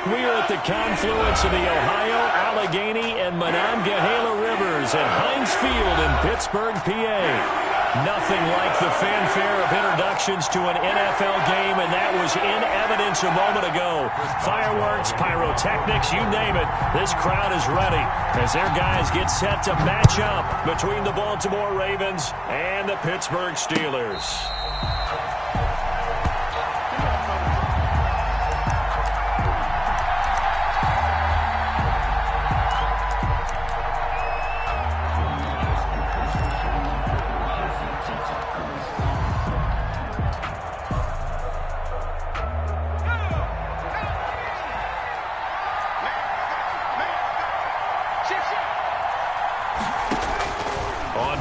We're at the confluence of the Ohio, Allegheny, and Monongahela Rivers at Heinz Field in Pittsburgh, PA. Nothing like the fanfare of introductions to an NFL game, and that was in evidence a moment ago. Fireworks, pyrotechnics, you name it. This crowd is ready as their guys get set to match up between the Baltimore Ravens and the Pittsburgh Steelers.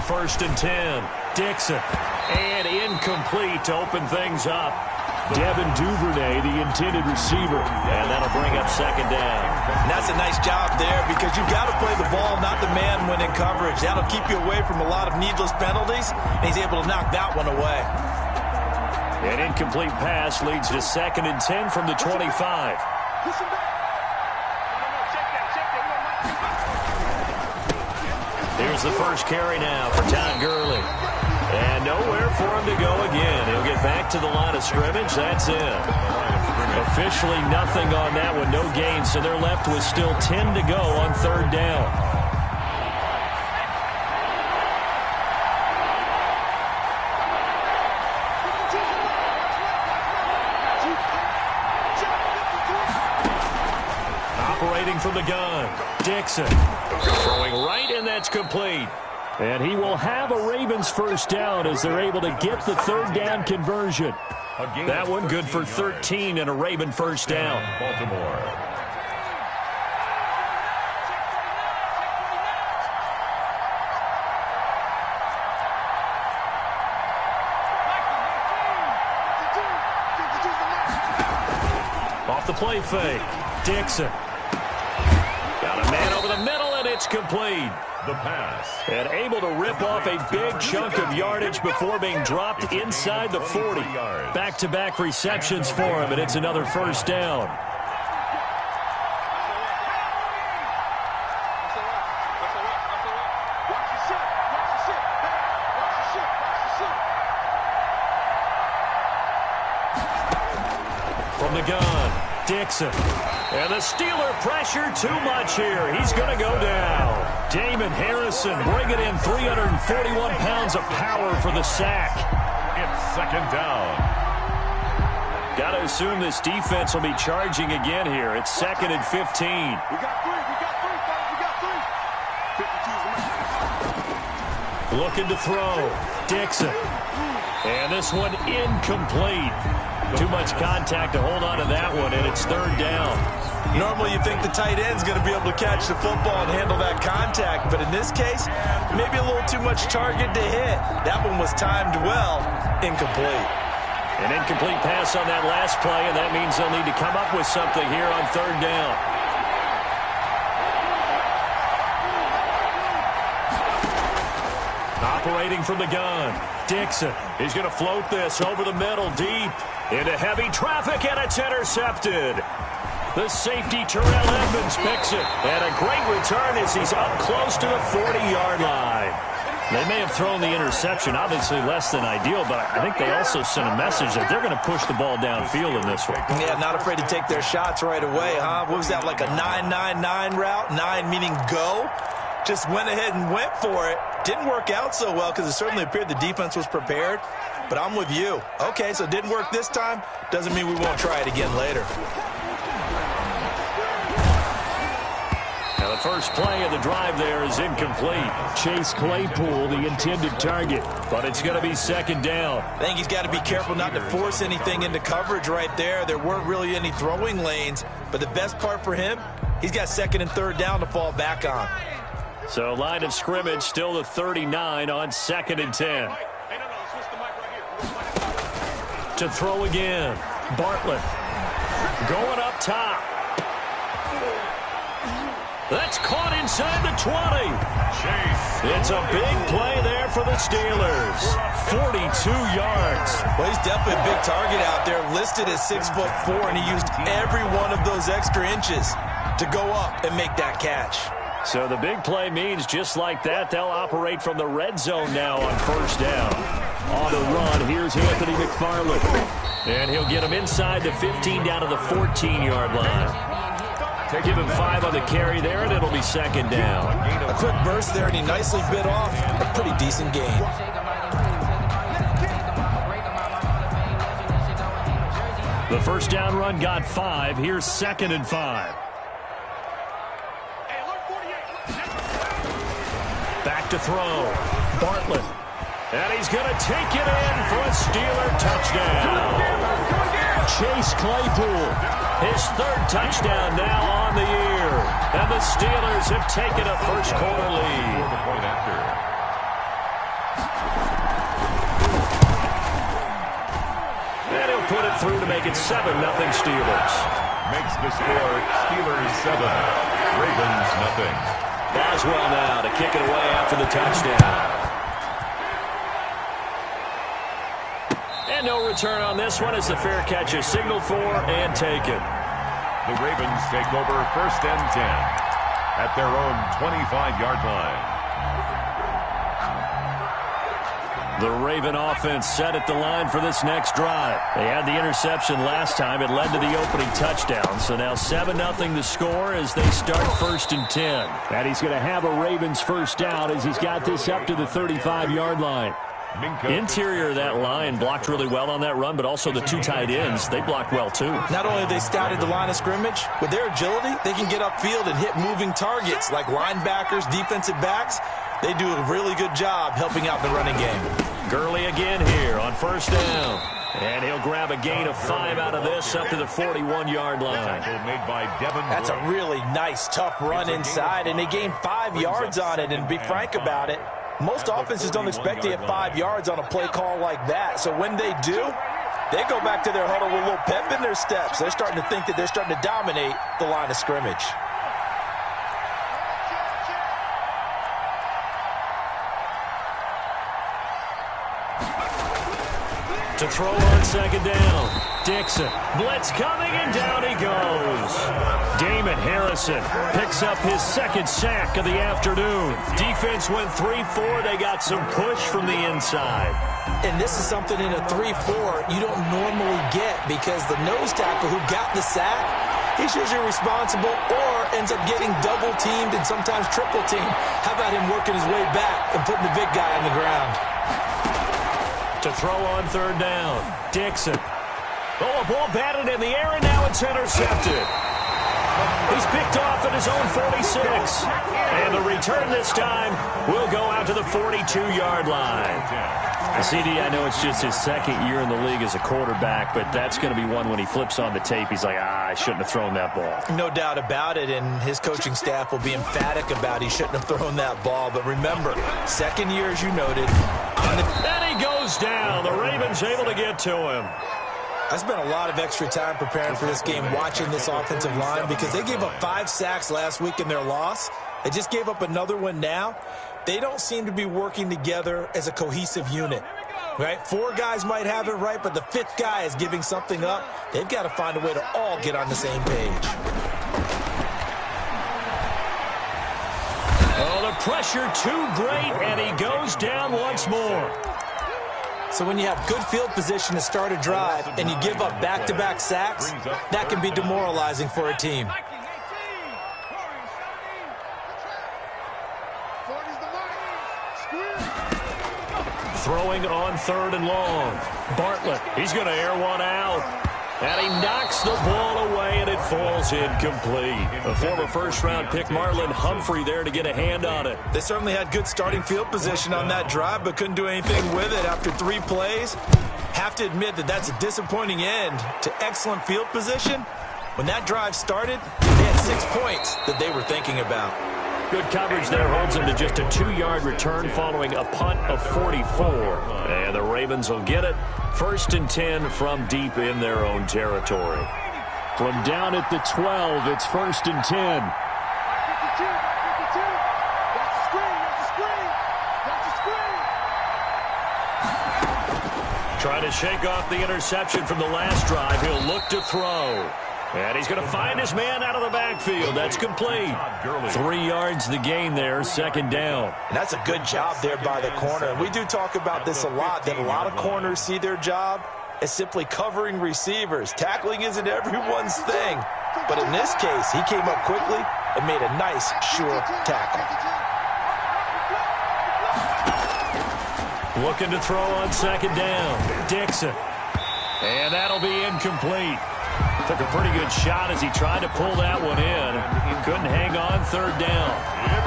First and 10, Dixon, and incomplete to open things up. Devin Duvernay, the intended receiver, and that'll bring up second down. And that's a nice job there because you've got to play the ball, not the man when in coverage. That'll keep you away from a lot of needless penalties, and he's able to knock that one away. An incomplete pass leads to second and 10 from the 25. Here's the first carry now for Todd Gurley. And nowhere for him to go again. He'll get back to the line of scrimmage. That's it. Officially nothing on that one. No gain. So they're left with still 10 to go on third down. Operating from the gun, Dixon. Throwing right, and that's complete. And he will have a Ravens first down as they're able to get the third down conversion. That one good for 13 and a Raven first down. Baltimore. Off the play fake, Dixon. Got a man over the middle, and it's complete. The pass. And able to rip off a big chunk of yardage before being dropped inside the 40. Back-to-back receptions for him, and it's another first down. From the gun, Dixon. And the Steeler pressure too much here. He's going to go down. Damon Harrison bringing in 341 pounds of power for the sack. It's second down. Got to assume this defense will be charging again here. It's second and 15. We got three. We got three, fellas. We got three. Looking to throw. Dixon. And this one incomplete. Too much contact to hold on to that one, and it's third down. Normally you think the tight end's going to be able to catch the football and handle that contact, but in this case, maybe a little too much target to hit. That one was timed well, incomplete. An incomplete pass on that last play, and that means they'll need to come up with something here on third down. Operating from the gun, Dixon. He's going to float this over the middle deep into heavy traffic, and it's intercepted. The safety, Terrell Edmonds, picks it. And a great return as he's up close to the 40-yard line. They may have thrown the interception, obviously less than ideal, but I think they also sent a message that they're going to push the ball downfield in this one. Yeah, not afraid to take their shots right away, huh? What was that, like a 9-9-9 route? 9 meaning go? Just went ahead and went for it. Didn't work out so well because it certainly appeared the defense was prepared. But I'm with you. Okay, so it didn't work this time. Doesn't mean we won't try it again later. Now the first play of the drive there is incomplete. Chase Claypool, the intended target, but it's going to be second down. I think he's got to be careful not to force anything into coverage right there. There weren't really any throwing lanes, but the best part for him, he's got second and third down to fall back on. So line of scrimmage still the 39 on second and 10. To throw again, Bartlett going up top. That's caught inside the 20. Chase. It's a big play there for the Steelers. 42 yards. Well, he's definitely a big target out there, listed as 6'4", and he used every one of those extra inches to go up and make that catch. So the big play means just like that, they'll operate from the red zone now on first down. On the run, here's Anthony McFarland. And he'll get him inside the 15 down to the 14-yard line. Give him 5 on the carry there, and it'll be second down. A quick burst there, and he nicely bit off a pretty decent gain. The first down run got 5. Here's 2nd and 5. Back to throw. Bartlett. And he's going to take it in for a Steeler touchdown. Chase Claypool, his 3rd touchdown now on the year. And the Steelers have taken a first-quarter lead. And he'll put it through to make it 7-0 Steelers. Makes the score Steelers 7, Ravens nothing. Boswell now to kick it away after the touchdown. And no return on this one as the fair catch is signaled for and taken. The Ravens take over 1st and 10 at their own 25-yard line. The Raven offense set at the line for this next drive. They had the interception last time. It led to the opening touchdown. So now 7-0 the score as they start 1st and 10. And he's going to have a Ravens first down as he's got this up to the 35-yard line. Interior of that line blocked really well on that run, but also the 2 tight ends, they blocked well too. Not only have they scouted the line of scrimmage, with their agility, they can get upfield and hit moving targets like linebackers, defensive backs. They do a really good job helping out the running game. Gurley again here on first down. And he'll grab a gain of 5 out of this up to the 41-yard line. Made by Devin. That's a really nice, tough run inside, and they gained 5 yards on it. And to be frank about it, most offenses don't expect to hit 5 yards on a play call like that. So when they do, they go back to their huddle with a little pep in their steps. They're starting to think that they're starting to dominate the line of scrimmage. To throw on second down. Dixon. Blitz coming, and down he goes. Damon Harrison picks up his 2nd sack of the afternoon. Defense went 3-4. They got some push from the inside. And this is something in a 3-4 you don't normally get because the nose tackle who got the sack, he's usually responsible or ends up getting double-teamed and sometimes triple-teamed. How about him working his way back and putting the big guy on the ground? To throw on 3rd down. Dixon. Oh, a ball batted in the air, and now it's intercepted. He's picked off at his own 46. And the return this time will go out to the 42-yard line. CD, I know it's just his 2nd year in the league as a quarterback, but that's going to be one when he flips on the tape. He's like, I shouldn't have thrown that ball. No doubt about it, and his coaching staff will be emphatic about he shouldn't have thrown that ball. But remember, 2nd year, as you noted. And he goes down. The Ravens able to get to him. I spent a lot of extra time preparing for this game watching this offensive line because they gave up 5 sacks last week in their loss. They just gave up another one now. They don't seem to be working together as a cohesive unit. Right? 4 guys might have it right, but the 5th guy is giving something up. They've got to find a way to all get on the same page. Oh, the pressure too great, and he goes down once more. So when you have good field position to start a drive and you give up back-to-back sacks, that can be demoralizing for a team. Throwing on 3rd and long. Bartlett, he's going to air one out. And he knocks the ball away, and it falls incomplete. A former first-round pick, Marlon Humphrey, there to get a hand on it. They certainly had good starting field position on that drive, but couldn't do anything with it after 3 plays. Have to admit that that's a disappointing end to excellent field position. When that drive started, they had 6 points that they were thinking about. Good coverage there holds him to just a 2-yard return following a punt of 44. And the Ravens will get it. 1st and 10 from deep in their own territory. From down at the 12, it's 1st and 10. Trying to shake off the interception from the last drive. He'll look to throw. And he's going to find his man out of the backfield. That's complete. 3 yards the gain there, second down. And that's a good job there by the corner. We do talk about this a lot, that a lot of corners see their job as simply covering receivers. Tackling isn't everyone's thing. But in this case, he came up quickly and made a nice, sure tackle. Looking to throw on second down. Dixon. And that'll be incomplete. Took a pretty good shot as he tried to pull that one in. Couldn't hang on, third down.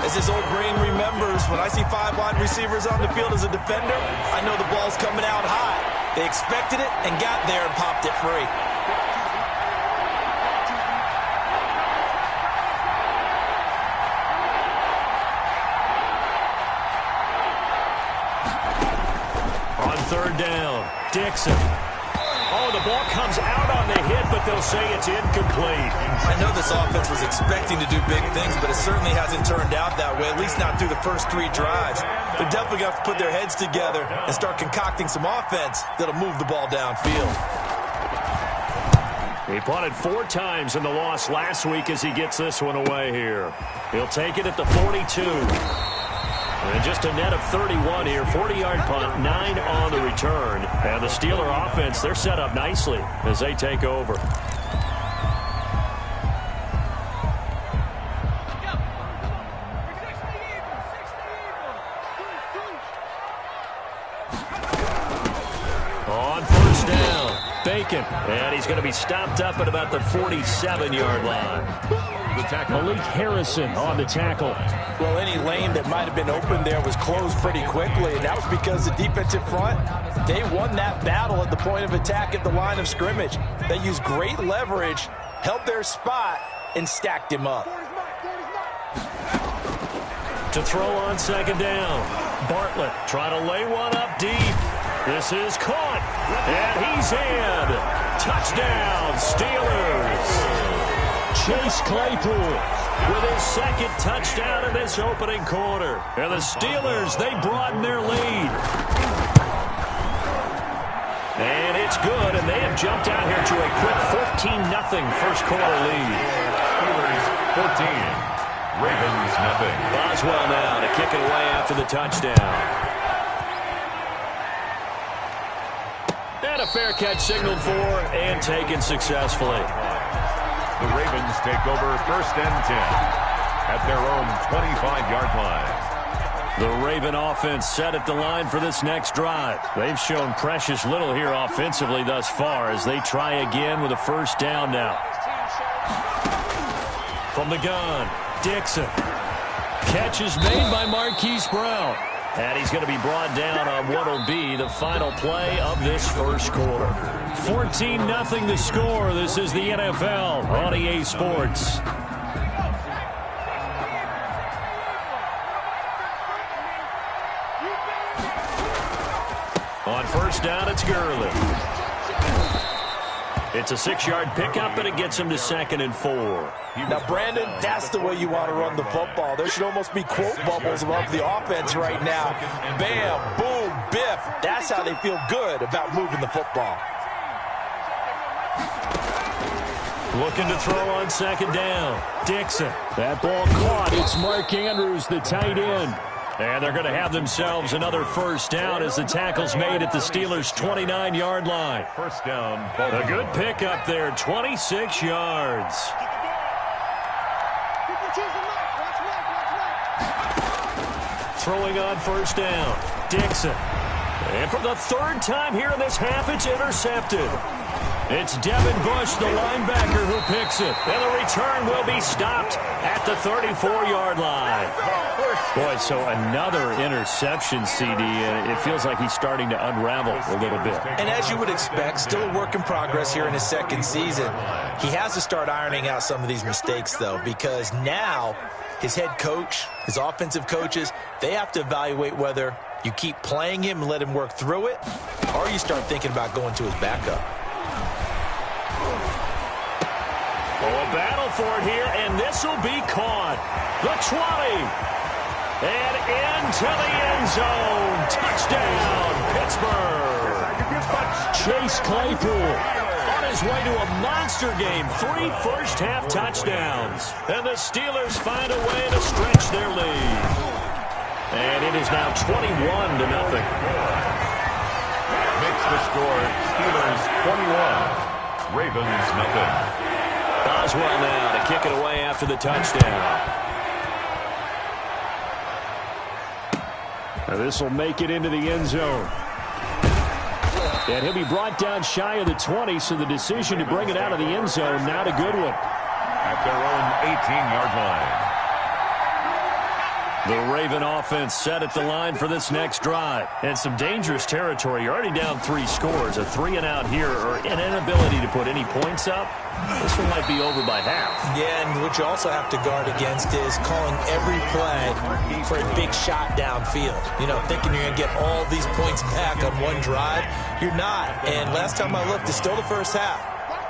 As his old brain remembers, when I see 5 wide receivers on the field as a defender, I know the ball's coming out high. They expected it and got there and popped it free. On third down, Dixon. Oh, the ball comes out on the hit, but they'll say it's incomplete. I know this offense was expecting to do big things, but it certainly hasn't turned out that way, at least not through the first 3 drives. They're definitely going to have to put their heads together and start concocting some offense that'll move the ball downfield. He punted 4 times in the loss last week as he gets this one away here. He'll take it at the 42. And just a net of 31 here, 40-yard punt, 9 on the return. And the Steeler offense, they're set up nicely as they take over. On first down, Bacon. And he's going to be stopped up at about the 47-yard line. Malik Harrison on the tackle. Well, any lane that might have been open there was closed pretty quickly, and that was because the defensive front, they won that battle at the point of attack at the line of scrimmage. They used great leverage, held their spot, and stacked him up. To throw on second down, Bartlett trying to lay one up deep. This is caught, and he's in. Touchdown, Steelers. Chase Claypool with his second touchdown in this opening quarter. And the Steelers, they broaden their lead. And it's good, and they have jumped out here to a quick 14-0 first quarter lead. Steelers 14, Ravens nothing. Boswell now to kick it away after the touchdown. And a fair catch signaled for and taken successfully. The Ravens take over first and 10 at their own 25-yard line. The Raven offense set at the line for this next drive. They've shown precious little here offensively thus far as they try again with a first down now. From the gun, Dixon. Catch is made by Marquise Brown. And he's going to be brought down on what will be the final play of this first quarter. 14-0 the score. This is the NFL on EA Sports. On first down, it's Gurley. It's a 6-yard pickup, and it gets him to 2nd and 4. Now, Brandon, that's the way you want to run the football. There should almost be quote bubbles above the offense right now. Bam, boom, biff. That's how they feel good about moving the football. Looking to throw on second down. Dixon. That ball caught. It's Mark Andrews, the tight end. And they're going to have themselves another first down as the tackle's made at the Steelers' 29-yard line. First down. A good pickup there, 26 yards. Throwing on first down, Dixon. And for the 3rd time here in this half, it's intercepted. It's Devin Bush, the linebacker, who picks it. And the return will be stopped at the 34-yard line. Boy, so another interception, CD, and it feels like he's starting to unravel a little bit. And as you would expect, still a work in progress here in his 2nd season. He has to start ironing out some of these mistakes, though, because now his head coach, his offensive coaches, they have to evaluate whether you keep playing him and let him work through it, or you start thinking about going to his backup. Oh, a battle for it here, and this will be caught. The 20. And into the end zone. Touchdown, Pittsburgh. Chase Claypool on his way to a monster game. 3 first-half touchdowns. And the Steelers find a way to stretch their lead. And it is now 21-0. Makes the score Steelers 21, Ravens nothing. Boswell now to kick it away after the touchdown. This will make it into the end zone. And he'll be brought down shy of the 20, so the decision to bring it out of the end zone, not a good one. At their own 18-yard line. The Raven offense set at the line for this next drive. And some dangerous territory. You're already down 3 scores. A 3-and-out here or an inability to put any points up. This one might be over by half. Yeah, and what you also have to guard against is calling every play for a big shot downfield. You know, thinking you're going to get all these points back on one drive. You're not. And last time I looked, it's still the first half.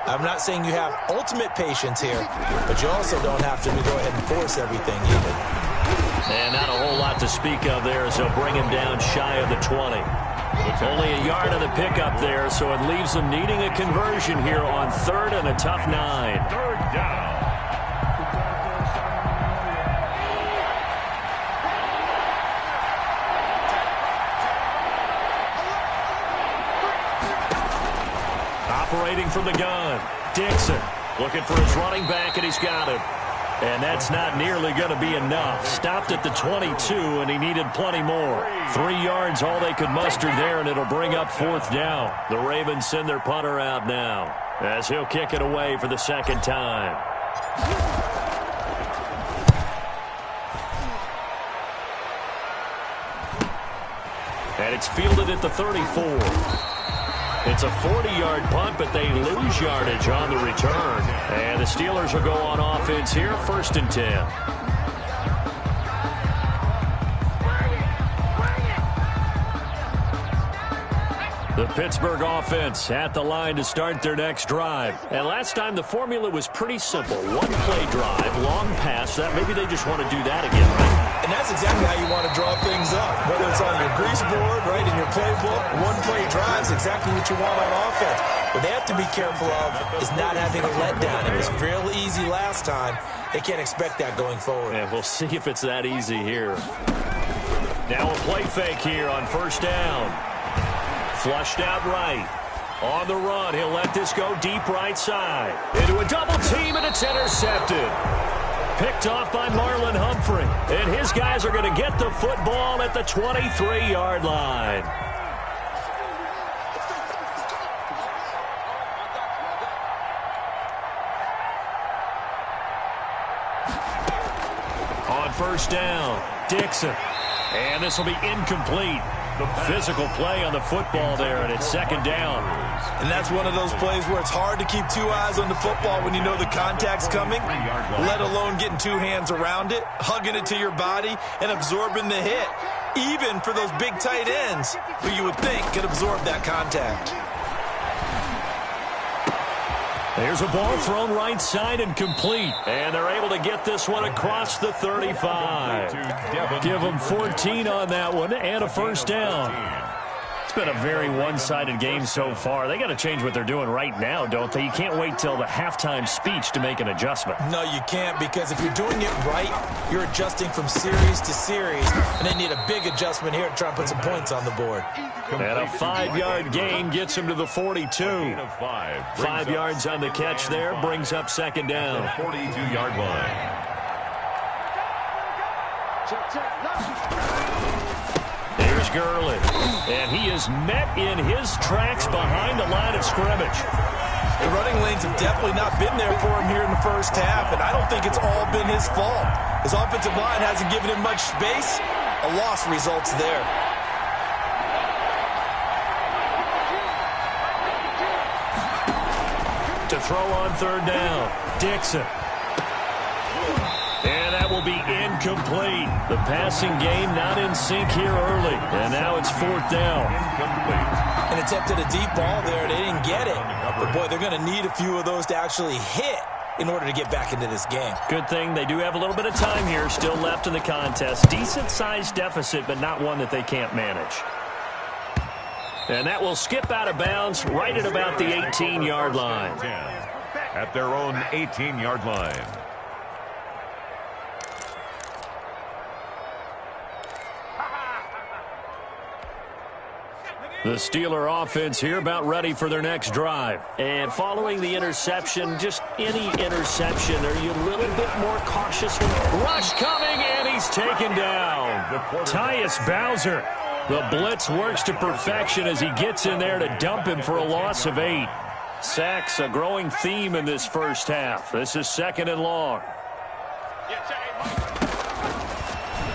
I'm not saying you have ultimate patience here, but you also don't have to go ahead and force everything either. And not a whole lot to speak of there as they'll bring him down shy of the 20. Only a yard of the pickup there, so it leaves them needing a conversion here on 3rd and a tough 9. 3rd down. Operating from the gun, Dixon looking for his running back, and he's got him. And that's not nearly going to be enough. Stopped at the 22, and he needed plenty more. 3 yards, all they could muster there, and it'll bring up 4th down. The Ravens send their punter out now as he'll kick it away for the 2nd time. And it's fielded at the 34. It's a 40-yard punt, but they lose yardage on the return. And the Steelers will go on offense here, 1st and 10. The Pittsburgh offense at the line to start their next drive. And last time the formula was pretty simple. 1-play drive, long pass. That maybe they just want to do that again, right? And that's exactly how you want to draw things up. Whether it's on your grease board, right, in your playbook, 1-play drives, exactly what you want on offense. What they have to be careful of is not having a letdown. It was real easy last time. They can't expect that going forward. And we'll see if it's that easy here. Now a play fake here on 1st down. Flushed out right. On the run, he'll let this go deep right side. Into a double team, and it's intercepted. Picked off by Marlon Humphrey. And his guys are going to get the football at the 23-yard line. On 1st down, Dixon. And this will be incomplete. Physical play on the football there, and it's 2nd down. And that's one of those plays where it's hard to keep 2 eyes on the football when you know the contact's coming, let alone getting 2 hands around it, hugging it to your body, and absorbing the hit, even for those big tight ends who you would think could absorb that contact. There's a ball thrown right side and complete. And they're able to get this one across the 35. Give them 14 on that one and a 1st down. It's been a very one-sided game so far. They got to change what they're doing right now, don't they? You can't wait till the halftime speech to make an adjustment. No, you can't, because if you're doing it right, you're adjusting from series to series, and they need a big adjustment here to try and put some points on the board. And a 5-yard gain gets him to the 42. 5 yards on the catch there, brings up 2nd down. 42-yard line. Here's Gurley, and he is met in his tracks behind the line of scrimmage. The running lanes have definitely not been there for him here in the first half, and I don't think it's all been his fault. His offensive line hasn't given him much space. A loss results there. To throw on 3rd down, Dixon. And that will be incomplete. The passing game not in sync here early. And now it's 4th down. An attempt at a deep ball there. They didn't get it. But, boy, they're going to need a few of those to actually hit in order to get back into this game. Good thing they do have a little bit of time here still left in the contest. Decent-sized deficit, but not one that they can't manage. And that will skip out of bounds right at about the 18-yard line. At their own 18-yard line. The Steeler offense here about ready for their next drive. And following the interception, just any interception, are you a little bit more cautious? Rush coming, and he's taken down. Tyus Bowser. The blitz works to perfection as he gets in there to dump him for a loss of 8. Sacks, a growing theme in this first half. This is 2nd and long.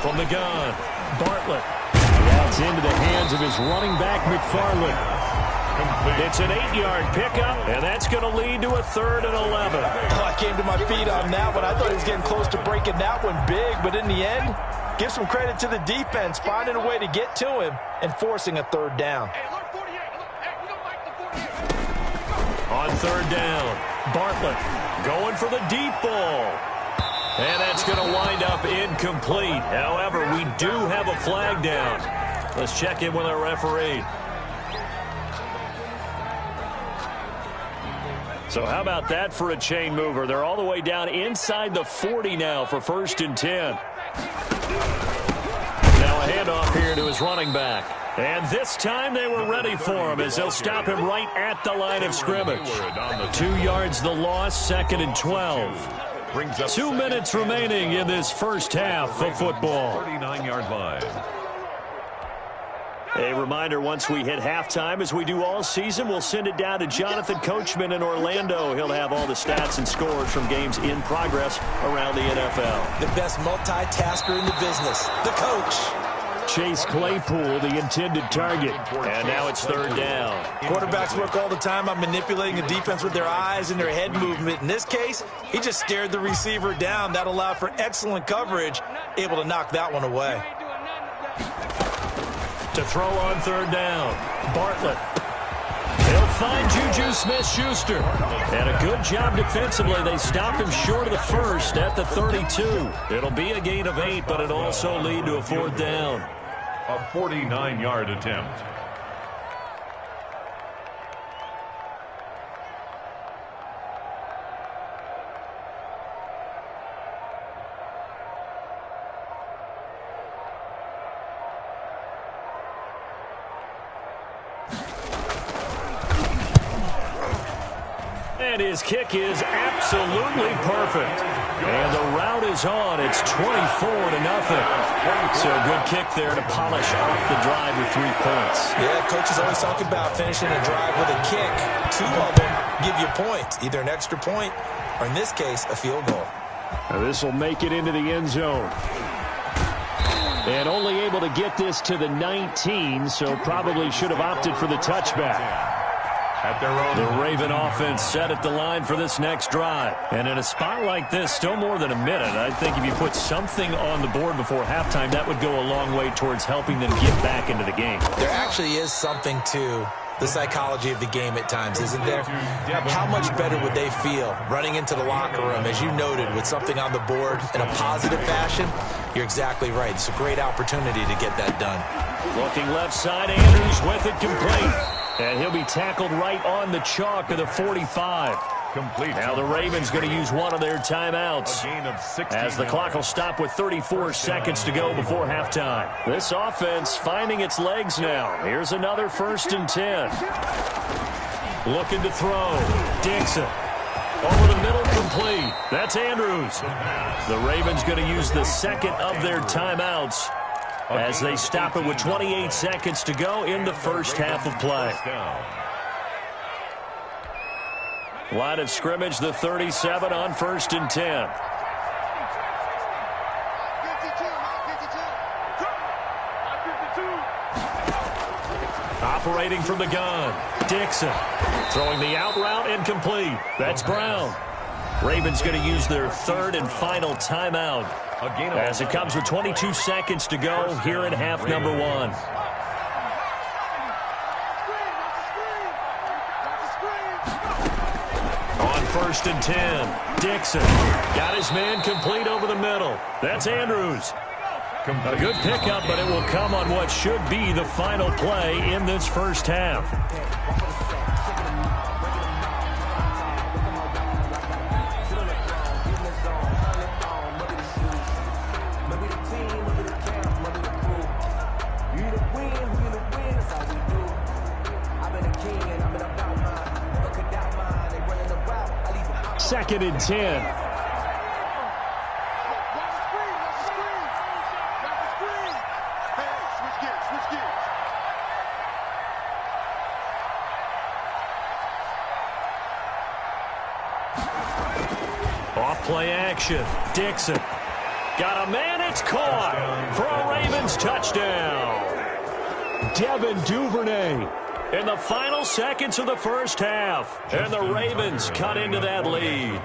From the gun, Bartlett. That's into the hands of his running back, McFarland. It's an 8-yard pickup, and that's going to lead to a 3rd and 11. I came to my feet on that one. I thought he was getting close to breaking that one big, but in the end, give some credit to the defense, finding a way to get to him and forcing a 3rd down. On 3rd down, Bartlett going for the deep ball. And that's going to wind up incomplete. However, we do have a flag down. Let's check in with our referee. So how about that for a chain mover? They're all the way down inside the 40 now for 1st and 10. Now a handoff here to his running back. And this time they were ready for him as they'll stop him right at the line of scrimmage. 2 yards the loss, 2nd and 12. 2 minutes remaining in this first half of football. 39-yard line. A reminder, once we hit halftime, as we do all season, we'll send it down to Jonathan Coachman in Orlando. He'll have all the stats and scores from games in progress around the NFL. The best multitasker in the business, the coach. Chase Claypool, the intended target. And now it's 3rd down. Quarterbacks work all the time on manipulating the defense with their eyes and their head movement. In this case, he just stared the receiver down. That allowed for excellent coverage, able to knock that one away. To throw on 3rd down, Bartlett. They'll find Juju Smith-Schuster. And a good job defensively. They stop him short of the 1st at the 32. It'll be a gain of 8, but it'll also lead to a 4th down. A 49-yard attempt. And his kick is absolutely perfect. And the route is on. It's 24-0. So a good kick there to polish off the drive with 3 points. Yeah, coaches always talk about finishing a drive with a kick. 2 of them give you points, either an extra point or, in this case, a field goal. Now this will make it into the end zone. And only able to get this to the 19, so probably should have opted for the touchback. At their own. The Raven offense set at the line for this next drive. And in a spot like this, still more than a minute, I think if you put something on the board before halftime, that would go a long way towards helping them get back into the game. There actually is something to the psychology of the game at times, isn't there? How much better would they feel running into the locker room, as you noted, with something on the board in a positive fashion? You're exactly right. It's a great opportunity to get that done. Looking left side, Andrews with it complete. And he'll be tackled right on the chalk of the 45. Complete. Now the Ravens going to use one of their timeouts. A gain of 16 as the clock will stop with 34 seconds to go before halftime. This offense finding its legs now. Here's another 1st and 10. Looking to throw. Dixon. Over the middle, complete. That's Andrews. The Ravens going to use the 2nd of their timeouts as they stop it with 28 seconds to go in the first half of play. Line of scrimmage, the 37 on 1st and 10. Operating from the gun, Dixon. Throwing the out route, incomplete. That's Brown. Ravens going to use their 3rd and final timeout as it comes with 22 seconds to go here in half number 1. On 1st and 10, Dixon got his man complete over the middle. That's Andrews. A good pickup, but it will come on what should be the final play in this first half. Second and 10. Off-play action. Dixon. Got a man. It's caught for a Ravens touchdown. Devin Duvernay in the final seconds of the first half. And the Ravens cut into that lead.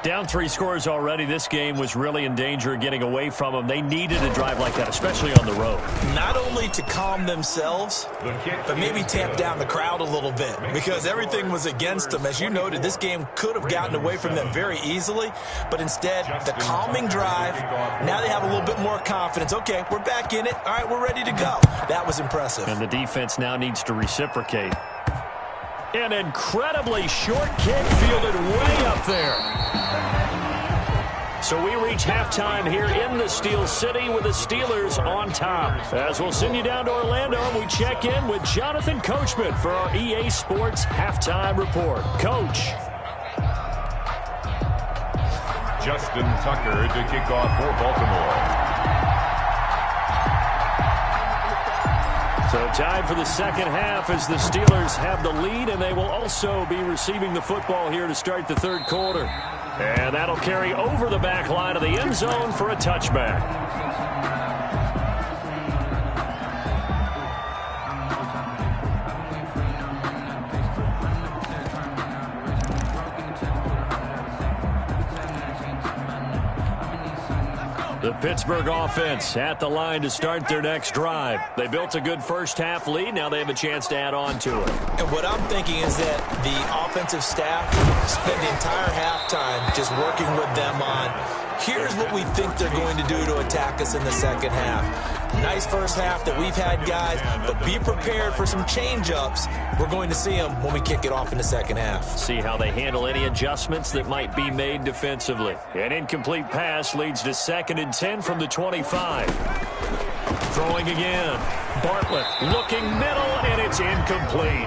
Down 3 scores already. This game was really in danger of getting away from them. They needed a drive like that, especially on the road. Not only to calm themselves, but maybe tamp down the crowd a little bit because everything was against them. As you noted, this game could have gotten away from them very easily, but instead, the calming drive, now they have a little bit more confidence. Okay, we're back in it. All right, we're ready to go. That was impressive. And the defense now needs to reciprocate. An incredibly short kick fielded way up there. So we reach halftime here in the Steel City with the Steelers on top. As we'll send you down to Orlando, we check in with Jonathan Coachman for our EA Sports Halftime Report. Coach. Justin Tucker to kick off for Baltimore. So tied for the second half as the Steelers have the lead, and they will also be receiving the football here to start the third quarter. And that'll carry over the back line of the end zone for a touchback. The Pittsburgh offense at the line to start their next drive. They built a good first half lead. Now they have a chance to add on to it. And what I'm thinking is that the offensive staff spent the entire halftime just working with them on, here's what we think they're going to do to attack us in the second half. Nice first half that we've had, guys, but be prepared for some change-ups. We're going to see them when we kick it off in the second half. See how they handle any adjustments that might be made defensively. An incomplete pass leads to 2nd and 10 from the 25. Throwing again. Bartlett looking middle, and it's incomplete.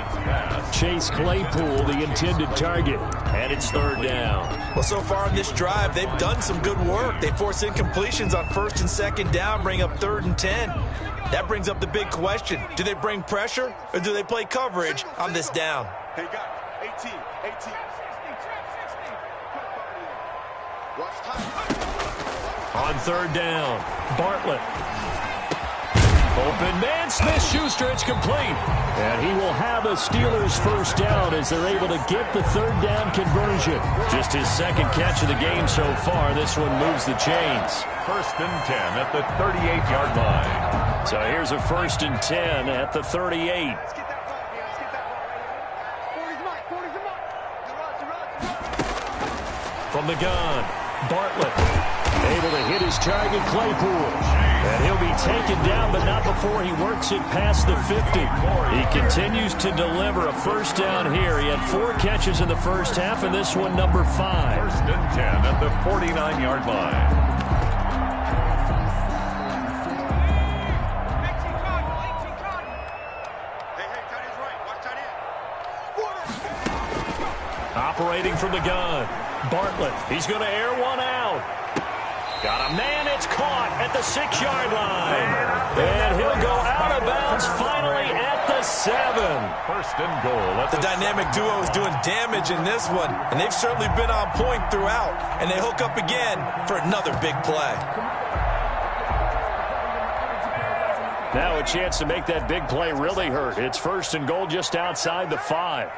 Chase Claypool, the intended target, and it's 3rd down. Well, so far in this drive, they've done some good work. They force incompletions on 1st and 2nd down, bring up 3rd and 10. That brings up the big question. Do they bring pressure, or do they play coverage on this down? They got 18. On 3rd down, Bartlett. Open man, Smith-Schuster, it's complete. And he will have a Steelers first down as they're able to get the 3rd down conversion. Just his 2nd catch of the game so far. This one moves the chains. 1st and 10 at the 38-yard line. So here's a 1st and 10 at the 38. From the gun, Bartlett able to hit his target, Claypool. And he'll be taken down, but not before he works it past the 50. He continues to deliver a first down here. He had 4 catches in the first half, and this one number 5. 1st and 10 at the 49-yard line. Operating from the gun, Bartlett. He's going to air one out. Got a man, it's caught at the 6-yard line. And he'll go out of bounds finally at the 7. 1st and goal. The dynamic duo is doing damage in this one, and they've certainly been on point throughout. And they hook up again for another big play. Now a chance to make that big play really hurt. It's 1st and goal just outside the 5.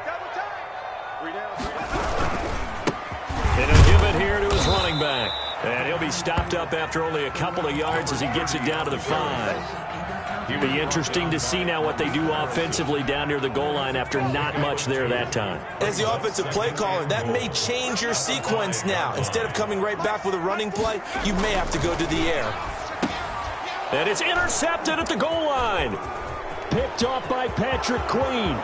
And he'll give it here to his running back. And he'll be stopped up after only a couple of yards as he gets it down to the 5. It'll be interesting to see now what they do offensively down near the goal line after not much there that time. As the offensive play caller, that may change your sequence now. Instead of coming right back with a running play, you may have to go to the air. And it's intercepted at the goal line. Picked off by Patrick Queen.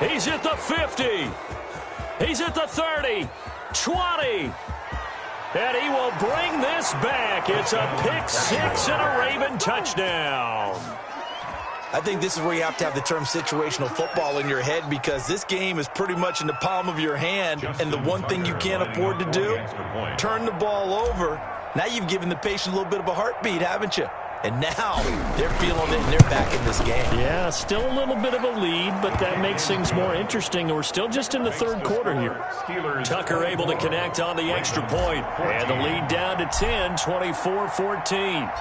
He's at the 50. He's at the 30. 20. And he will bring this back. It's a pick six and a Raven touchdown. I think this is where you have to have the term situational football in your head, because this game is pretty much in the palm of your hand, and the one thing you can't afford to do, turn the ball over. Now you've given the patient a little bit of a heartbeat, haven't you? And now they're feeling it, and they're back in this game. Yeah, still a little bit of a lead, but that makes things more interesting. We're still just in the third quarter here. Tucker able to connect on the extra point. And the lead down to 10, 24-14.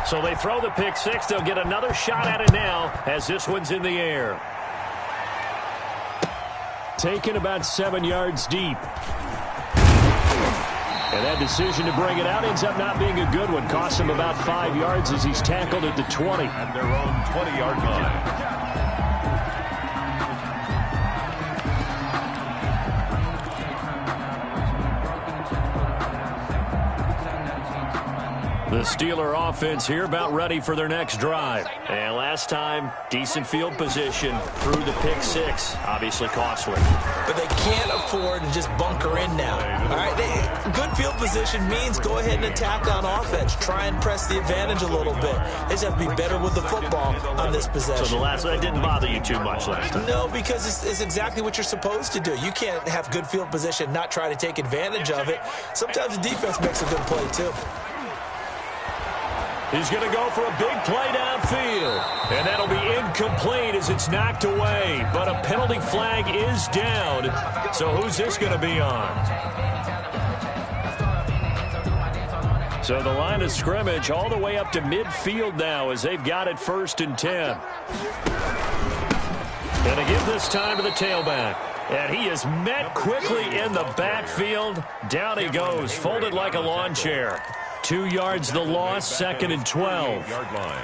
So they throw the pick six. They'll get another shot at it now as this one's in the air. Taken about 7 yards deep. And that decision to bring it out ends up not being a good one. Costs him about 5 yards as he's tackled at the 20. At their own 20-yard line. The Steeler offense here about ready for their next drive. And last time, decent field position through the pick six. Obviously costly. But they can't afford to just bunker in now. All right, good field position means go ahead and attack on offense. Try and press the advantage a little bit. They just have to be better with the football on this possession. So that didn't bother you too much last time? No, because it's exactly what you're supposed to do. You can't have good field position, not try to take advantage of it. Sometimes the defense makes a good play, too. He's going to go for a big play downfield. And that'll be incomplete as it's knocked away. But a penalty flag is down. So who's this going to be on? So the line of scrimmage all the way up to midfield now as they've got it 1st and 10. Going to give this time to the tailback. And he is met quickly in the backfield. Down he goes, folded like a lawn chair. 2 yards the loss, 2nd and 12. Yard line.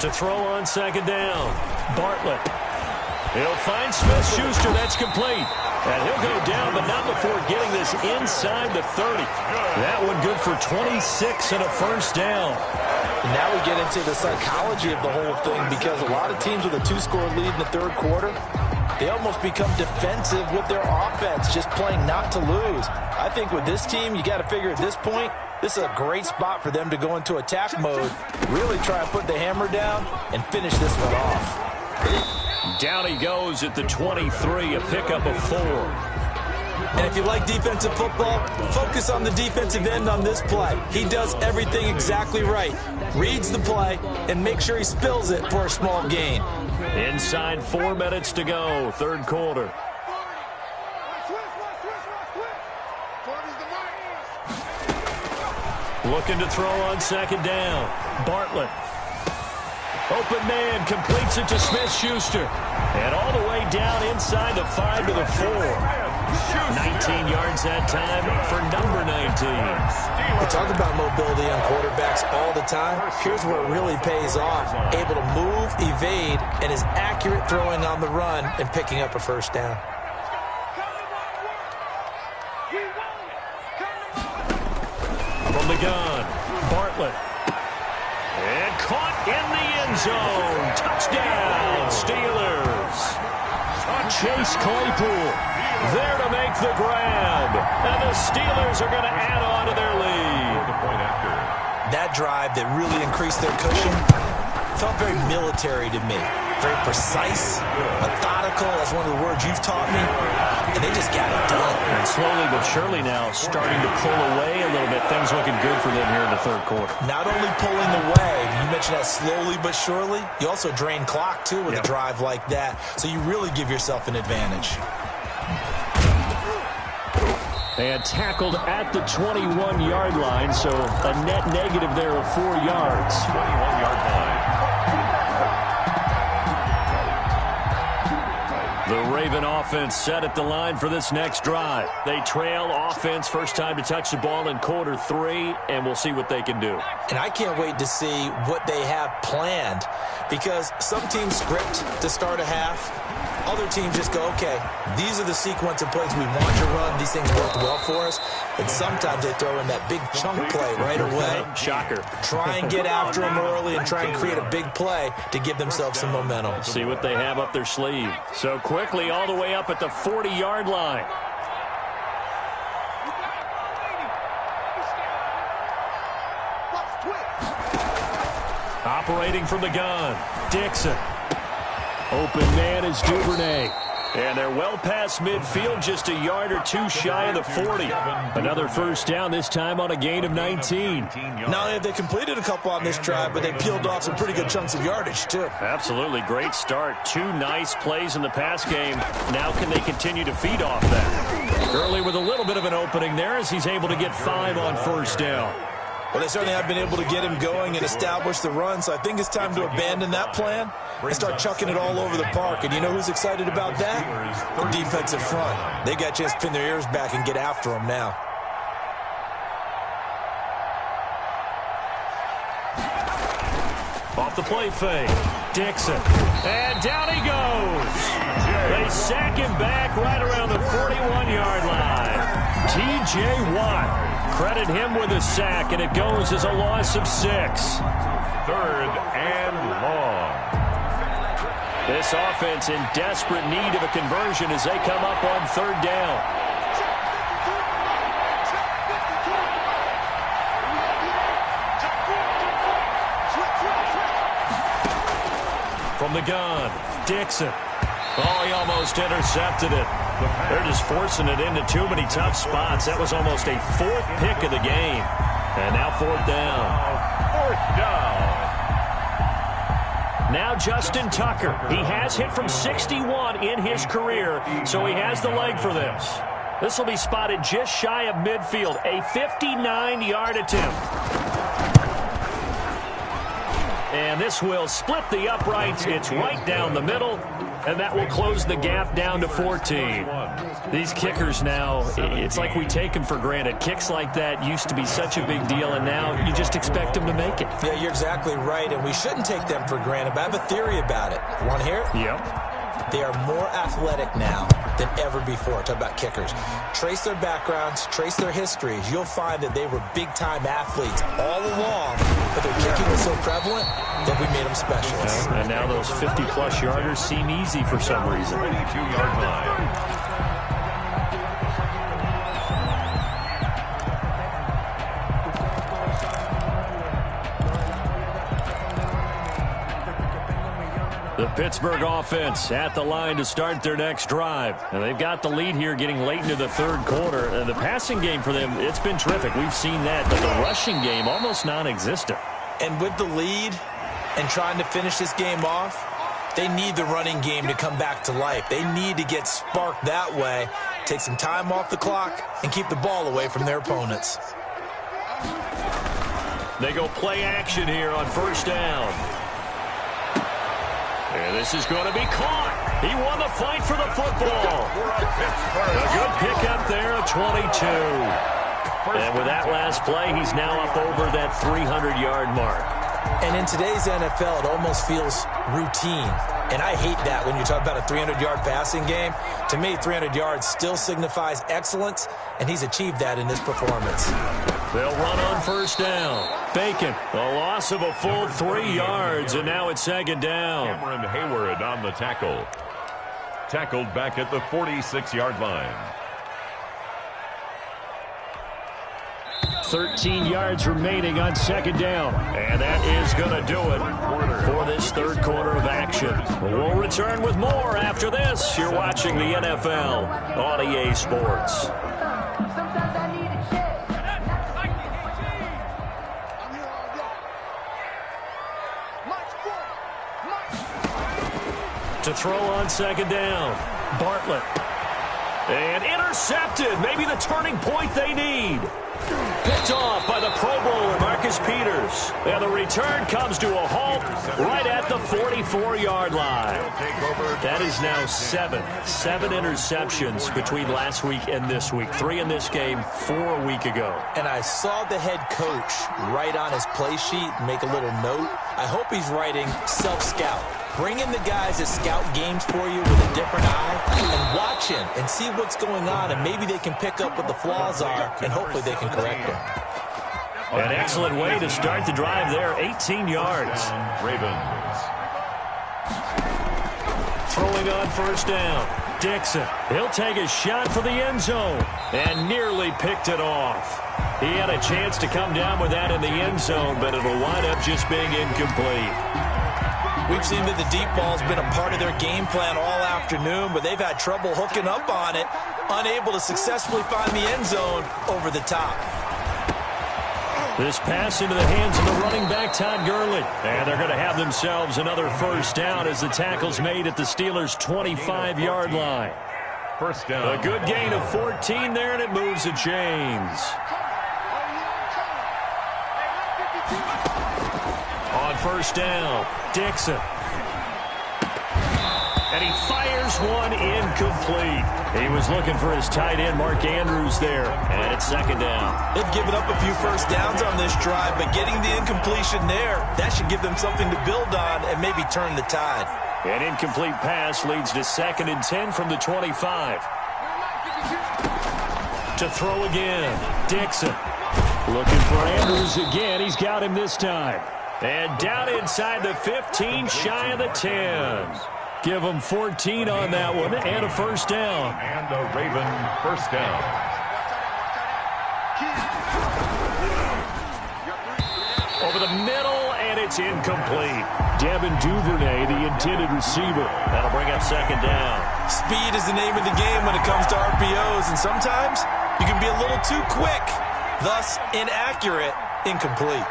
To throw on 2nd down. Bartlett. He'll find Smith-Schuster. That's complete. And he'll go down, but not before getting this inside the 30. That one good for 26 and a 1st down. And now we get into the psychology of the whole thing, because a lot of teams with a 2-score lead in the 3rd quarter, they almost become defensive with their offense, just playing not to lose. I think with this team, you got to figure at this point, this is a great spot for them to go into attack mode, really try and put the hammer down and finish this one off. Down he goes at the 23, a pickup of 4. And if you like defensive football, focus on the defensive end on this play. He does everything exactly right. Reads the play and make sure he spills it for a small gain. Inside 4 minutes to go, 3rd quarter. Looking to throw on 2nd down. Bartlett. Open man, completes it to Smith-Schuster. And all the way down inside the 5 to the 4. 19 yards that time for number 19. We talk about mobility on quarterbacks all the time. Here's where it really pays off. Able to move, evade, and is accurate throwing on the run and picking up a 1st down. From the gun, Bartlett. And caught in the end zone. Touchdown, Steelers. Chase Claypool there to make the grab. And the Steelers are going to add on to their lead. That drive that really increased their cushion felt very military to me. Very precise, methodical, that's one of the words you've taught me. And they just got it done. And slowly but surely now starting to pull away a little bit. Things looking good for them here in the 3rd quarter. Not only pulling away, you mentioned that slowly but surely, you also drain clock too with a drive like that. So you really give yourself an advantage. And tackled at the 21-yard line, so a net negative there of 4 yards. 21-yard line. The Raven offense set at the line for this next drive. They trail offense first time to touch the ball in quarter 3, and we'll see what they can do. And I can't wait to see what they have planned, because some teams script to start a half. Other teams just go, okay, these are the sequence of plays we want to run. These things work well for us. And sometimes they throw in that big chunk play right away. Shocker. Try and get after them early and try and create a big play to give themselves some momentum. See what they have up their sleeve. So quickly all the way up at the 40-yard line. Operating from the gun, Dixon. Open man is Duvernay. And they're well past midfield, just a yard or two shy of the 40. Another first down, this time on a gain of 19. Not only have they completed a couple on this drive, but they peeled off some pretty good chunks of yardage, too. Absolutely. Great start. 2 nice plays in the pass game. Now can they continue to feed off that? Early with a little bit of an opening there as he's able to get 5 on first down. Well, they certainly have been able to get him going and establish the run, so I think it's time to abandon that plan and start chucking it all over the park. And you know who's excited about that? The defensive front. They got a chance to pin their ears back and get after him now. Off the play fake, Dixon. And down he goes. They sack him back right around the 41-yard line. T.J. Watt. Credit him with a sack, and it goes as a loss of 6. 3rd and long. This offense in desperate need of a conversion as they come up on 3rd down. From the gun, Dixon. Oh, he almost intercepted it. They're just forcing it into too many tough spots. That was almost a 4th pick of the game. And now 4th down. 4th down. Now Justin Tucker. He has hit from 61 in his career, so he has the leg for this. This will be spotted just shy of midfield. A 59-yard attempt. And this will split the uprights. It's right down the middle. And that will close the gap down to 14. These kickers now, it's like we take them for granted. Kicks like that used to be such a big deal, and now you just expect them to make it. Yeah, you're exactly right, and we shouldn't take them for granted, but I have a theory about it. You want to hear it? Yep. They are more athletic now than ever before. Talk about kickers. Trace their backgrounds, trace their histories. You'll find that they were big-time athletes all along, but their kicking was so prevalent that we made them specialists. Yeah, and now those 50-plus yarders seem easy for some reason. 22-yard line. The Pittsburgh offense at the line to start their next drive. And they've got the lead here getting late into the 3rd quarter. The passing game for them, it's been terrific. We've seen that, but the rushing game almost non-existent. And with the lead and trying to finish this game off, they need the running game to come back to life. They need to get sparked that way, take some time off the clock, and keep the ball away from their opponents. They go play action here on first down. And this is going to be caught. He won the fight for the football. A good pickup there at 22. And with that last play, he's now up over that 300-yard mark. And in today's NFL, it almost feels routine. And I hate that when you talk about a 300-yard passing game. To me, 300 yards still signifies excellence, and he's achieved that in this performance. They'll run on first down. Bacon, a loss of a full 3 yards, and now it's 2nd down. Cameron Hayward on the tackle. Tackled back at the 46-yard line. 13 yards remaining on 2nd down. And that is going to do it for this 3rd quarter of action. We'll return with more after this. You're watching the NFL on EA Sports. To throw on 2nd down, Bartlett. And intercepted. Maybe the turning point they need. Picked off by the Pro Bowler, Marcus Peters. And the return comes to a halt right at the 44-yard line. That is now seven interceptions between last week and this week. 3 in this game, 4 a week ago. And I saw the head coach write on his play sheet, make a little note. I hope he's writing self-scout. Bring in the guys that scout games for you with a different eye and watch him and see what's going on, and maybe they can pick up what the flaws are, and hopefully they can correct them. An excellent way to start the drive there, 18 yards. Ravens. Throwing on first down, Dixon. He'll take a shot for the end zone and nearly picked it off. He had a chance to come down with that in the end zone, but it'll wind up just being incomplete. We've seen that the deep ball's been a part of their game plan all afternoon, but they've had trouble hooking up on it, unable to successfully find the end zone over the top. This pass into the hands of the running back, Todd Gurley. And they're going to have themselves another first down as the tackle's made at the Steelers' 25-yard line. First down. A good gain of 14 there, and it moves the chains. On first down, Dixon. And he fires one incomplete. He was looking for his tight end, Mark Andrews, there. And it's second down. They've given up a few first downs on this drive, but getting the incompletion there, that should give them something to build on and maybe turn the tide. An incomplete pass leads to 2nd and 10 from the 25. To throw again, Dixon. Looking for Andrews again. He's got him this time. And down inside the 15, shy of the 10. Give them 14 on that one and a first down. And a Raven first down. Over the middle, and it's incomplete. Devin Duvernay, the intended receiver. That'll bring up second down. Speed is the name of the game when it comes to RPOs, and sometimes you can be a little too quick, thus inaccurate, incomplete.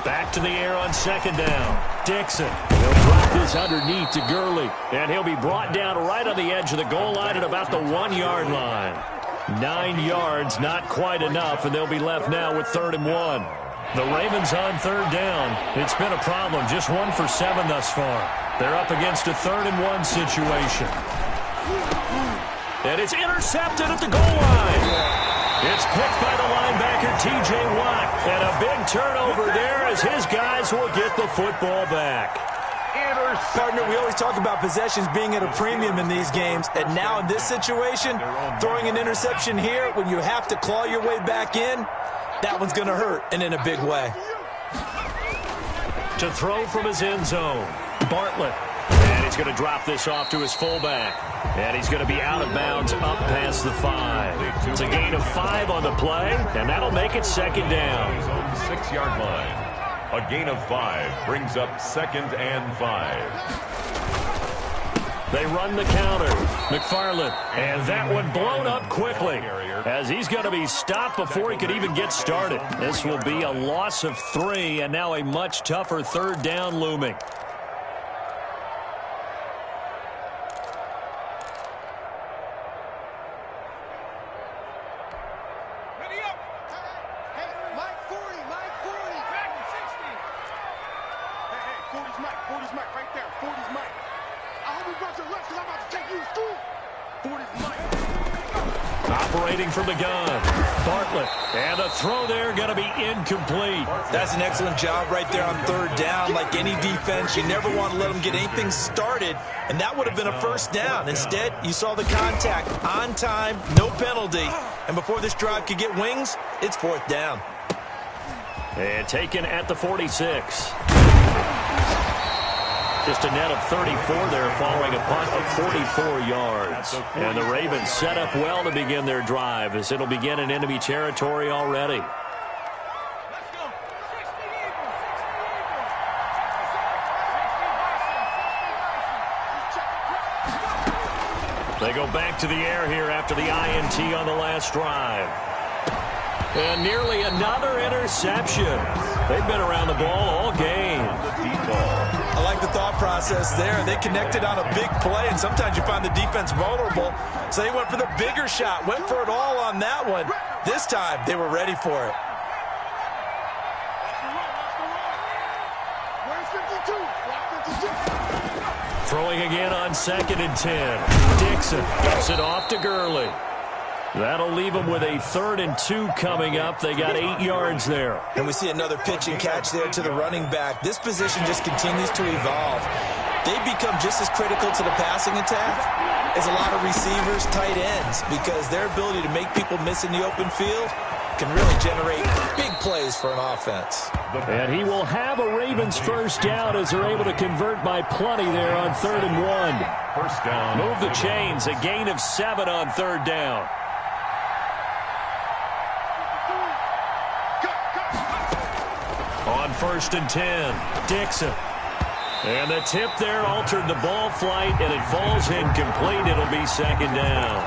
Back to the air on second down. Dixon. He'll drop this underneath to Gurley. And he'll be brought down right on the edge of the goal line at about the 1-yard line. 9 yards, not quite enough, and they'll be left now with 3rd and 1. The Ravens on third down. It's been a problem. Just 1 for 7 thus far. They're up against a 3rd and 1 situation. And it's intercepted at the goal line. It's picked by the linebacker, T.J. Watt. And a big turnover there as his guys will get the football back. Partner, we always talk about possessions being at a premium in these games. And now in this situation, throwing an interception here when you have to claw your way back in, that one's going to hurt, and in a big way. To throw from his end zone, Bartlett. And he's going to drop this off to his fullback. And he's going to be out of bounds up past the 5. It's a gain of 5 on the play, and that'll make it second down. He's on the 6-yard line. A gain of 5 brings up 2nd and 5. They run the counter. McFarland. And that one blown up quickly as he's going to be stopped before he could even get started. This will be a loss of 3, and now a much tougher 3rd down looming. Operating from the gun, Bartlett. And the throw there going to be incomplete. That's an excellent job right there on 3rd down. Like any defense, you never want to let them get anything started, and that would have been a first down. Instead, you saw the contact on time, no penalty, and before this drive could get wings, it's 4th down. And taken at the 46. Just a net of 34 there following a punt of 44 yards. And the Ravens set up well to begin their drive as it'll begin in enemy territory already. They go back to the air here after the INT on the last drive. And nearly another interception. They've been around the ball all game. I like the thought process there. They connected on a big play, and sometimes you find the defense vulnerable. So they went for the bigger shot, went for it all on that one. This time, they were ready for it. Throwing again on 2nd and 10. Dixon gets it off to Gurley. That'll leave them with a 3rd and 2 coming up. They got 8 yards there. And we see another pitch and catch there to the running back. This position just continues to evolve. They become just as critical to the passing attack as a lot of receivers, tight ends, because their ability to make people miss in the open field can really generate big plays for an offense. And he will have a Ravens first down as they're able to convert by plenty there on 3rd and 1. First down. Move the chains, a gain of 7 on 3rd down. On 1st and 10, Dixon. And the tip there altered the ball flight, and it falls incomplete. It'll be 2nd down.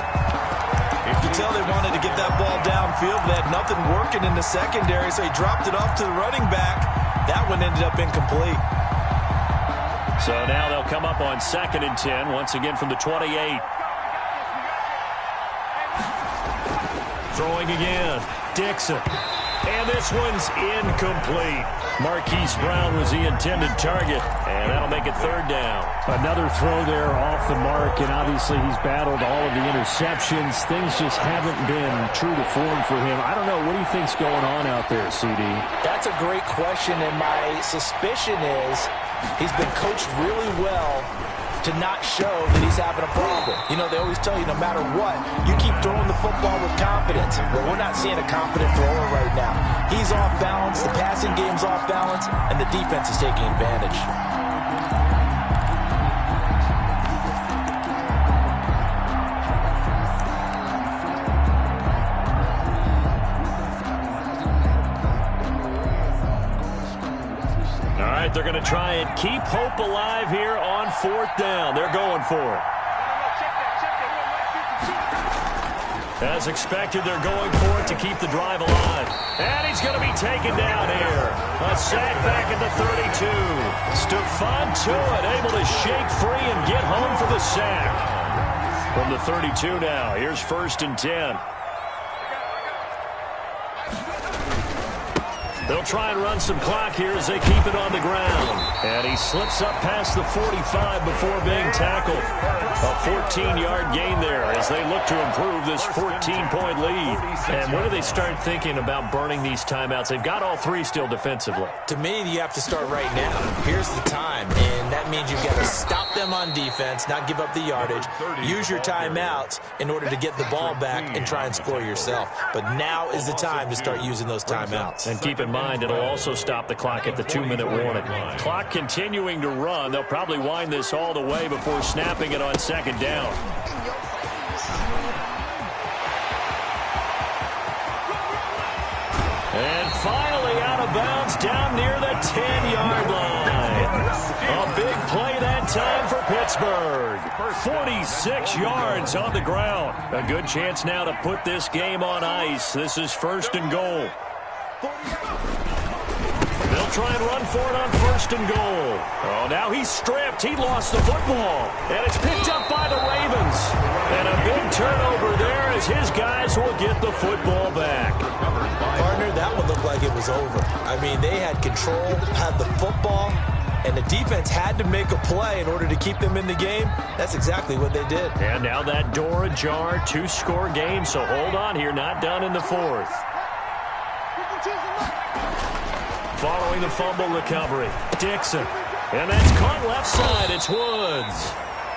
You can tell they wanted to get that ball downfield. They had nothing working in the secondary, so he dropped it off to the running back. That one ended up incomplete. So now they'll come up on 2nd and 10, once again from the 28. Throwing again, Dixon. And this one's incomplete. Marquise Brown was the intended target, and that'll make it 3rd down. Another throw there off the mark, and obviously he's battled all of the interceptions. Things just haven't been true to form for him. I don't know. What do you think's going on out there, CD? That's a great question, and my suspicion is he's been coached really well to not show that he's having a problem. You know, they always tell you no matter what, you keep throwing the football with confidence. Well, we're not seeing a confident thrower right now. He's off balance, the passing game's off balance, and the defense is taking advantage. They're going to try and keep hope alive here on 4th down. They're going for it. As expected, they're going for it to keep the drive alive. And he's going to be taken down here. A sack back at the 32. Stephon Tuitt able to shake free and get home for the sack. From the 32 now, here's 1st and 10. They'll try and run some clock here as they keep it on the ground. And he slips up past the 45 before being tackled. A 14-yard gain there as they look to improve this 14-point lead. And when do they start thinking about burning these timeouts? They've got all 3 still defensively. To me, you have to start right now. Here's the time, and that means you've got to stop them on defense, not give up the yardage, use your timeouts in order to get the ball back and try and score yourself. But now is the time to start using those timeouts. And keep in mind, it'll also stop the clock at the 2-minute warning. Clock continuing to run. They'll probably wind this all the way before snapping it on 2nd down. And finally out of bounds down near the 10-yard line. A big play that time for Pittsburgh. 46 yards on the ground. A good chance now to put this game on ice. This is 1st and goal. They'll try and run for it on 1st and goal. Oh, now he's stripped. He lost the football. And it's picked up by the Ravens. And a big turnover there as his guys will get the football back. Partner, that one looked like it was over. I mean, they had control, had the football, and the defense had to make a play in order to keep them in the game. That's exactly what they did. And now that door ajar, 2-score game. So hold on here, not done in the 4th. Following the fumble recovery, Dixon. And that's caught left side. It's Woods.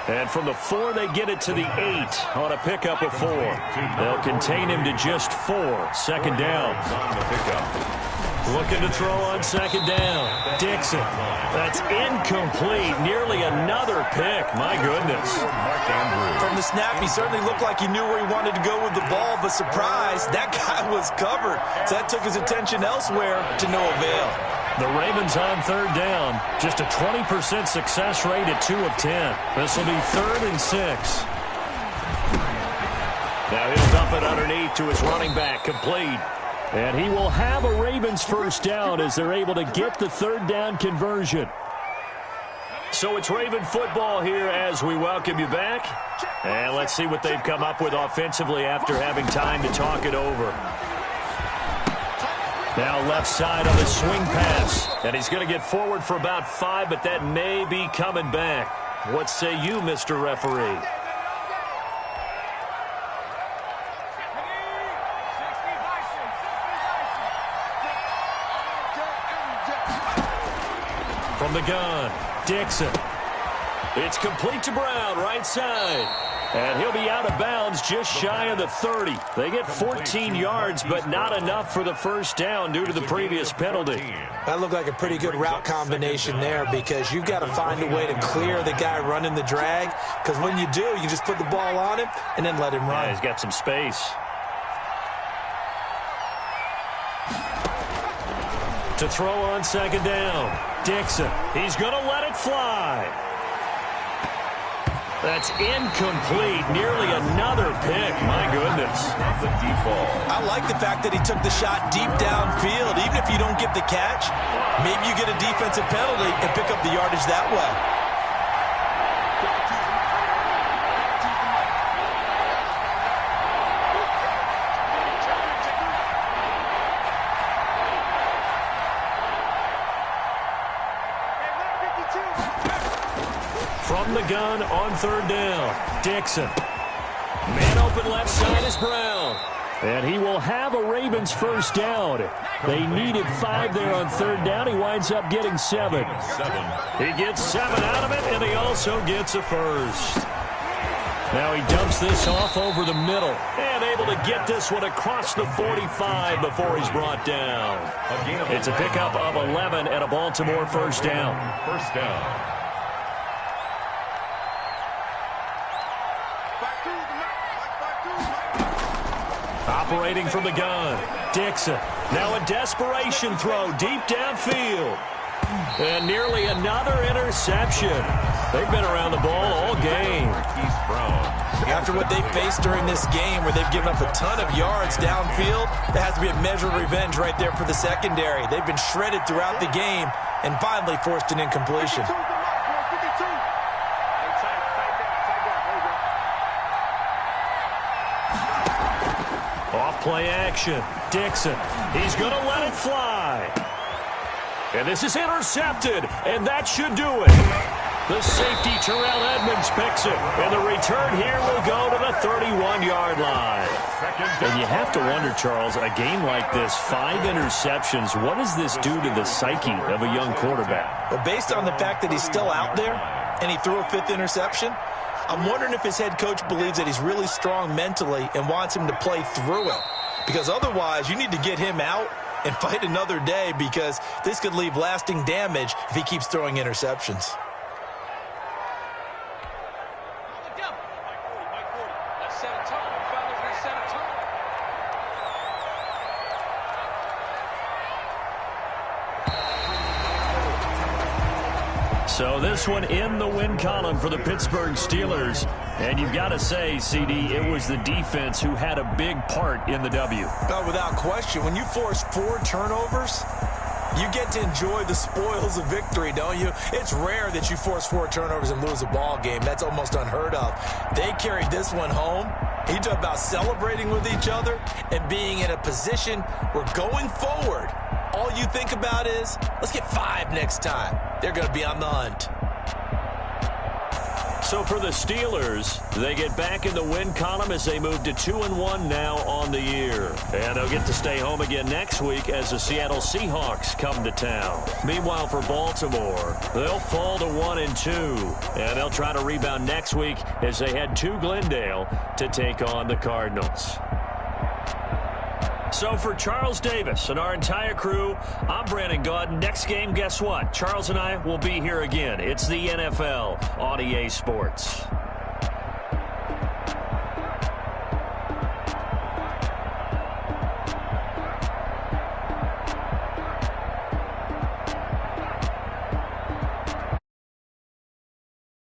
And from the 4, they get it to the 8 on a pickup of 4. They'll contain him to just 4. 2nd down. Looking to throw on 2nd down. Dixon. That's incomplete. Nearly another pick. My goodness. From the snap, he certainly looked like he knew where he wanted to go with the ball, but surprise, that guy was covered. So that took his attention elsewhere to no avail. The Ravens on 3rd down. Just a 20% success rate at 2 of 10. This will be 3rd and 6. Now he'll dump it underneath to his running back. Complete. And he will have a Ravens first down as they're able to get the 3rd down conversion. So it's Raven football here as we welcome you back. And let's see what they've come up with offensively after having time to talk it over. Now left side on the swing pass. And he's going to get forward for about 5, but that may be coming back. What say you, Mr. Referee? From the gun, Dixon. It's complete to Brown, right side. And he'll be out of bounds just shy of the 30. They get 14 yards, but not enough for the first down due to the previous penalty. That looked like a pretty good route combination there because you've got to find a way to clear the guy running the drag. Because when you do, you just put the ball on him and then let him run. Yeah, he's got some space. To throw on second down, Dixon. He's going to let it fly. That's incomplete. Nearly another pick. My goodness. The default. I like the fact that he took the shot deep downfield. Even if you don't get the catch, maybe you get a defensive penalty and pick up the yardage that way. From the gun on third down, Dixon. Man open left side is Brown. And he will have a Ravens first down. They needed 5 there on third down. He winds up getting 7. He gets 7 out of it, and he also gets a first. Now he dumps this off over the middle and able to get this one across the 45 before he's brought down. It's a pickup of 11 and a Baltimore first down. First down. Operating from the gun, Dixon. Now a desperation throw deep downfield. And nearly another interception. They've been around the ball all game. After what they faced during this game where they've given up a ton of yards downfield, there has to be a measure of revenge right there for the secondary. They've been shredded throughout the game and finally forced an incompletion. Off play action. Dixon. He's going to let it fly. And this is intercepted, and that should do it. The safety, Terrell Edmonds, picks it. And the return here will go to the 31-yard line. And you have to wonder, Charles, a game like this, 5 interceptions, what does this do to the psyche of a young quarterback? Well, based on the fact that he's still out there and he threw a 5th interception, I'm wondering if his head coach believes that he's really strong mentally and wants him to play through it. Because otherwise, you need to get him out and fight another day because this could leave lasting damage if he keeps throwing interceptions. So this one in the win column for the Pittsburgh Steelers. And you've got to say, CD, it was the defense who had a big part in the W. No, without question. When you force 4 turnovers, you get to enjoy the spoils of victory, don't you? It's rare that you force 4 turnovers and lose a ball game. That's almost unheard of. They carried this one home. He talked about celebrating with each other and being in a position where going forward, all you think about is, let's get 5 next time. They're going to be on the hunt. So for the Steelers, they get back in the win column as they move to 2-1 now on the year. And they'll get to stay home again next week as the Seattle Seahawks come to town. Meanwhile, for Baltimore, they'll fall to 1-2. And they'll try to rebound next week as they head to Glendale to take on the Cardinals. So for Charles Davis and our entire crew, I'm Brandon Gaudin. Next game, guess what? Charles and I will be here again. It's the NFL on EA Sports.